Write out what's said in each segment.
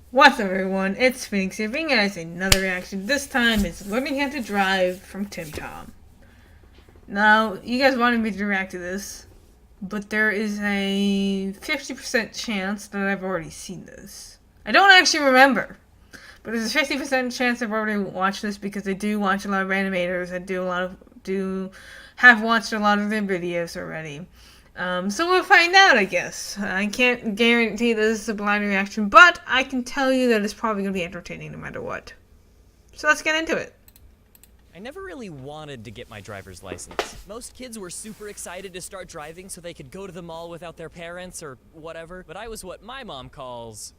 What's up, everyone? It's Phoenix here, bringing guys another reaction. This time it's Learning How to Drive from TimTom. Now, you guys wanted me to react to this, but there is a 50% chance that I've already seen this. I don't actually remember, but there's a 50% chance I've already watched this because I do watch a lot of animators. I have watched a lot of their videos already. So we'll find out, I guess. I can't guarantee that this is a blind reaction, but I can tell you that it's probably going to be entertaining no matter what. So let's get into it. I never really wanted to get my driver's license. Most kids were super excited to start driving so they could go to the mall without their parents or whatever, but I was what my mom calls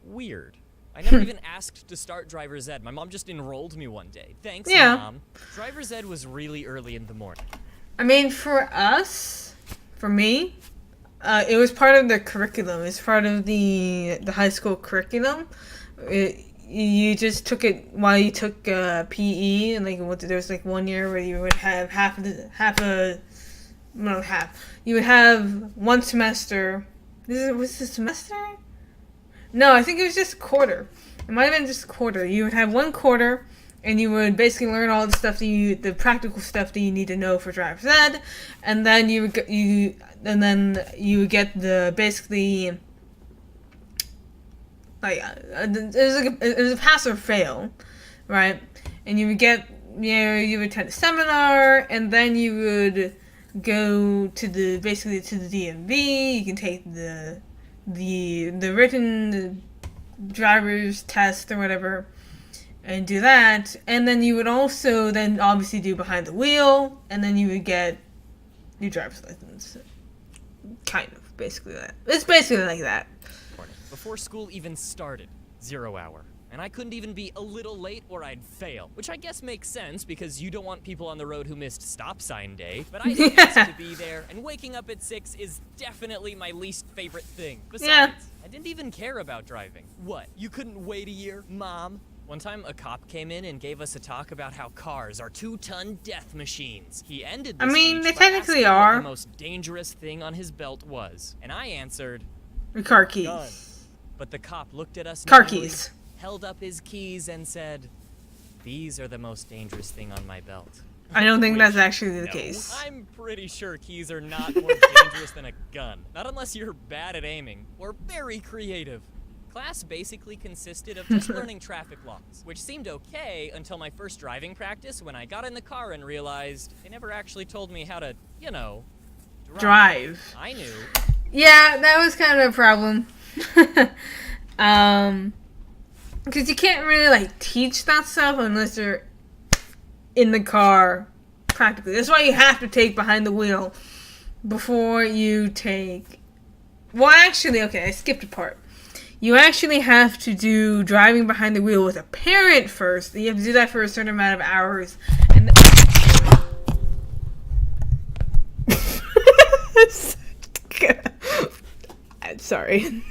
weird. I never even asked to start driver's ed. My mom just enrolled me one day. Thanks, Yeah. Mom. Driver's ed was really early in the morning. I mean, for me, it was part of the curriculum. It's part of the high school curriculum. You just took it while you took PE, and there was like 1 year where you would have you would have one semester. Was this semester? No, I think it was just quarter. It might have been just quarter. You would have one quarter, and you would basically learn all the stuff the practical stuff that you need to know for driver's ed, and then you would get the basically it was a pass or fail, right? And you would you would attend a seminar, and then you would go to the DMV. You can take the written driver's test or whatever, and do that, and then you would also then obviously do behind the wheel, and then you would get your driver's license. Kind of, basically that. It's basically like that. Before school even started, 0 hour. And I couldn't even be a little late or I'd fail. Which I guess makes sense because you don't want people on the road who missed stop sign day. But I didn't ask to be there, and waking up at 6 is definitely my least favorite thing. Besides, I didn't even care about driving. What, you couldn't wait a year, Mom? One time, a cop came in and gave us a talk about how cars are 2-ton death machines. He ended the speech They by technically asking are. what the most dangerous thing on his belt was. And I answered, Your car keys. gun. But the cop looked at us Car knowingly, keys. held up his keys, and said, "These are the most dangerous thing on my belt." I don't think Which, that's actually the no, case. I'm pretty sure keys are not more dangerous than a gun. Not unless you're bad at aiming, or very creative. Class basically consisted of just learning traffic laws, which seemed okay until my first driving practice when I got in the car and realized they never actually told me how to, Drive. I knew. Yeah, that was kind of a problem. Because you can't really teach that stuff unless you're in the car practically. That's why you have to take behind the wheel before you take. Well, actually, okay, I skipped a part. You actually have to do driving behind the wheel with a parent first. You have to do that for a certain amount of hours, and. I'm sorry.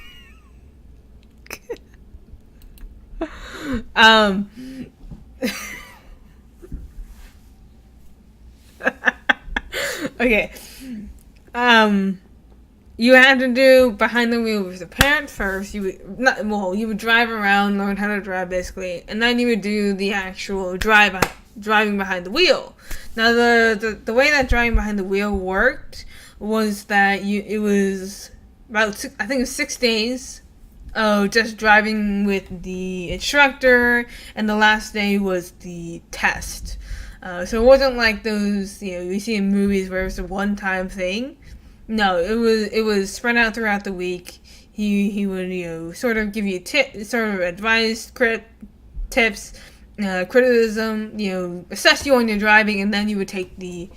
Okay. You had to do behind the wheel with the parent first. You would drive around, learn how to drive basically, and then you would do the actual driving behind the wheel. Now the way that driving behind the wheel worked was that it was about I think it was 6 days of just driving with the instructor, and the last day was the test. So it wasn't like those you see in movies where it's a one-time thing. No, it was spread out throughout the week. He would sort of give you sort of advice, tips, criticism, assess you on your driving, and then you would take the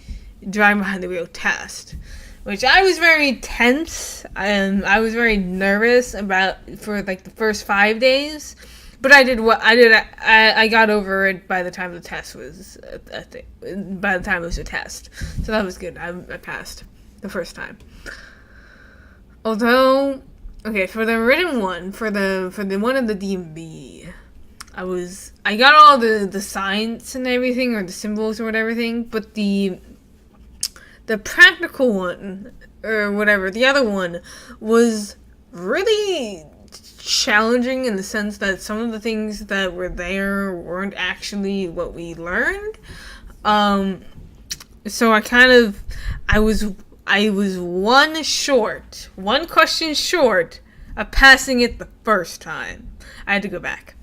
driving behind the wheel test, which I was very tense. I was very nervous for the first 5 days, but I did what I did. I got over it by the time the test was by the time it was a test, so that was good. I passed the first time. Although, okay, for the written one, for the one of the DMV, I got all the signs and everything, or the symbols or whatever thing, but the practical one, or whatever, the other one, was really challenging in the sense that some of the things that were there weren't actually what we learned. So I was one question short of passing it the first time. I had to go back.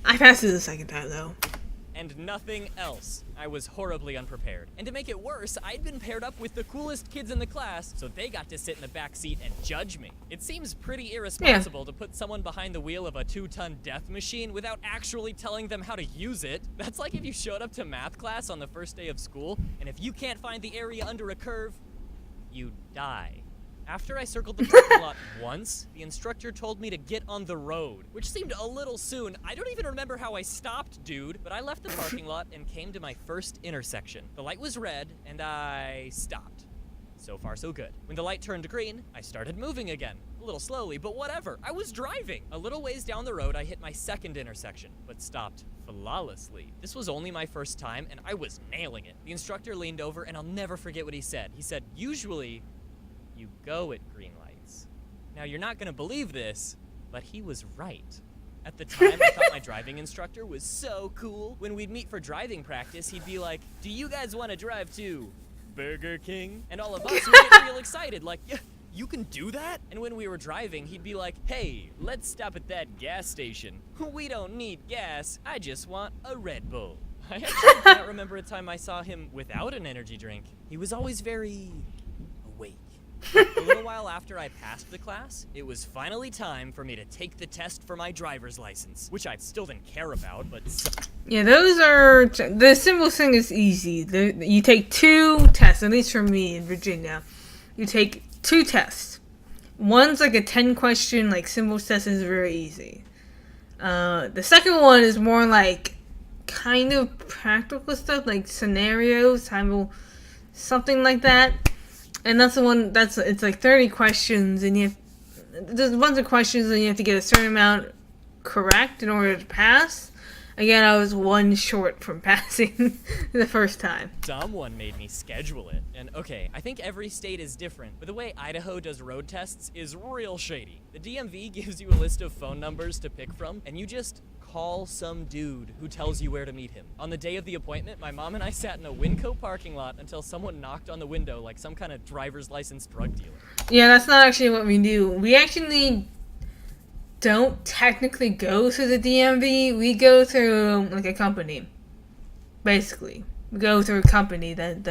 I passed it the second time though. And nothing else. I was horribly unprepared. And to make it worse, I'd been paired up with the coolest kids in the class, so they got to sit in the back seat and judge me. It seems pretty irresponsible to put someone behind the wheel of a 2-ton death machine without actually telling them how to use it. That's like if you showed up to math class on the first day of school, and if you can't find the area under a curve, you die. After I circled the parking lot once, the instructor told me to get on the road, which seemed a little soon. I don't even remember how I stopped, dude, but I left the parking lot and came to my first intersection. The light was red, and I stopped. So far, so good. When the light turned green, I started moving again. A little slowly, but whatever. I was driving. A little ways down the road, I hit my second intersection, but stopped flawlessly. This was only my first time, and I was nailing it. The instructor leaned over, and I'll never forget what he said. He said, usually, you go at green lights. Now, you're not gonna believe this, but he was right. At the time, I thought my driving instructor was so cool. When we'd meet for driving practice, he'd be like, do you guys want to drive to Burger King? And all of us would get real excited, like, yeah, you can do that? And when we were driving, he'd be like, hey, let's stop at that gas station. We don't need gas, I just want a Red Bull. I actually can't remember a time I saw him without an energy drink. He was always very awake. A little while after I passed the class, it was finally time for me to take the test for my driver's license, which I still didn't care about, but... Yeah, those are... The simplest thing is easy. You take 2 tests, at least for me in Virginia. You take 2 tests. One's like a 10-question, like, simple test is very easy. The second one is more like kind of practical stuff, like scenarios, something like that. And that's the one, it's like 30 questions, and there's a bunch of questions, and you have to get a certain amount correct in order to pass. Again, I was 1 short from passing the first time. Someone made me schedule it. And okay, I think every state is different, but the way Idaho does road tests is real shady. The DMV gives you a list of phone numbers to pick from, and you just call some dude who tells you where to meet him. On the day of the appointment, my mom and I sat in a Winco parking lot until someone knocked on the window like some kind of driver's license drug dealer. Yeah, that's not actually what we do. We actually don't technically go through the DMV. We go through like a company. Basically, we go through a company that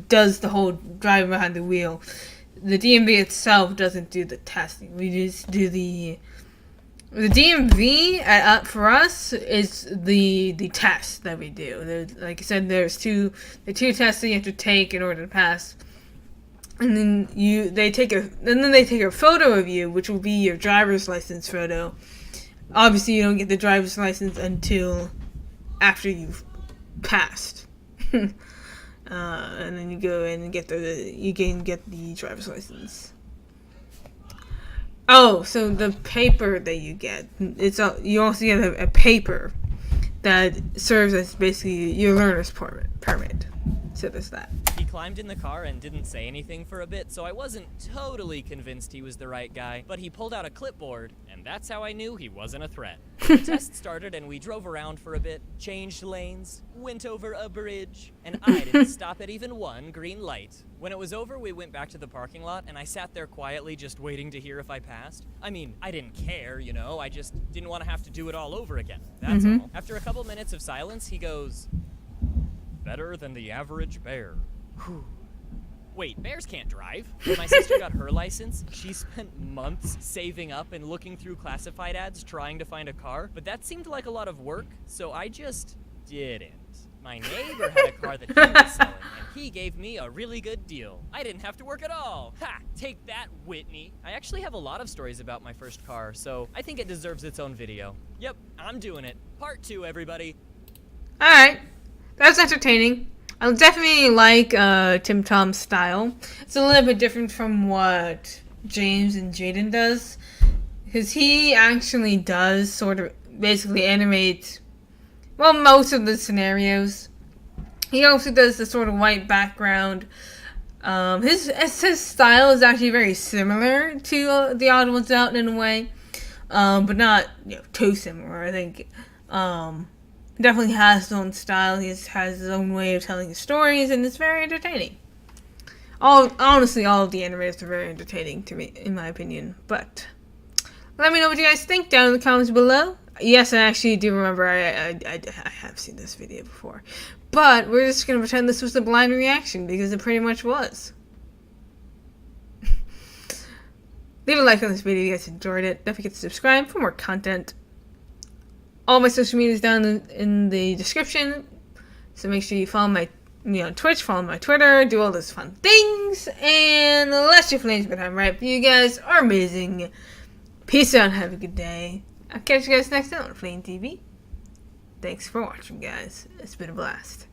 does the whole driving behind the wheel. The DMV itself doesn't do the testing. We just do the DMV for us is the test that we do. Like I said, there's the 2 tests that you have to take in order to pass. And then they take a photo of you, which will be your driver's license photo. Obviously, you don't get the driver's license until after you've passed. And then you go in and get the driver's license. Oh, so the paper that you get, you also get a paper that serves as basically your learner's permit. So there's that. He climbed in the car and didn't say anything for a bit, so I wasn't totally convinced he was the right guy, but he pulled out a clipboard, and that's how I knew he wasn't a threat. The test started and we drove around for a bit, changed lanes, went over a bridge, and I didn't stop at even 1 green light. When it was over, we went back to the parking lot, and I sat there quietly just waiting to hear if I passed. I mean, I didn't care, I just didn't want to have to do it all over again. That's all. After a couple minutes of silence, he goes, better than the average bear. Whew. Wait, bears can't drive. When my sister got her license, she spent months saving up and looking through classified ads trying to find a car, but that seemed like a lot of work, so I just didn't. My neighbor had a car that he was selling, and he gave me a really good deal. I didn't have to work at all. Ha! Take that, Whitney. I actually have a lot of stories about my first car, so I think it deserves its own video. Yep, I'm doing it. Part 2, everybody. Alright. That's entertaining. I definitely like TimTom's style. It's a little bit different from what James and Jaden does, because he actually does sort of basically animate, well, most of the scenarios. He also does the sort of white background His style is actually very similar to the Odd Ones Out in a way, but not too similar. I think he definitely has his own style. He has his own way of telling his stories, and it's very entertaining. Honestly, all of the animators are very entertaining to me, in my opinion. But let me know what you guys think down in the comments below. Yes, I actually do remember I have seen this video before. But we're just going to pretend this was a blind reaction, because it pretty much was. Leave a like on this video if you guys enjoyed it. Don't forget to subscribe for more content. All my social media is down in the description. So make sure you follow me on Twitch, follow my Twitter, do all those fun things. And let's your flames, but I'm right. You guys are amazing. Peace out, have a good day. I'll catch you guys next time on Flame TV. Thanks for watching, guys. It's been a blast.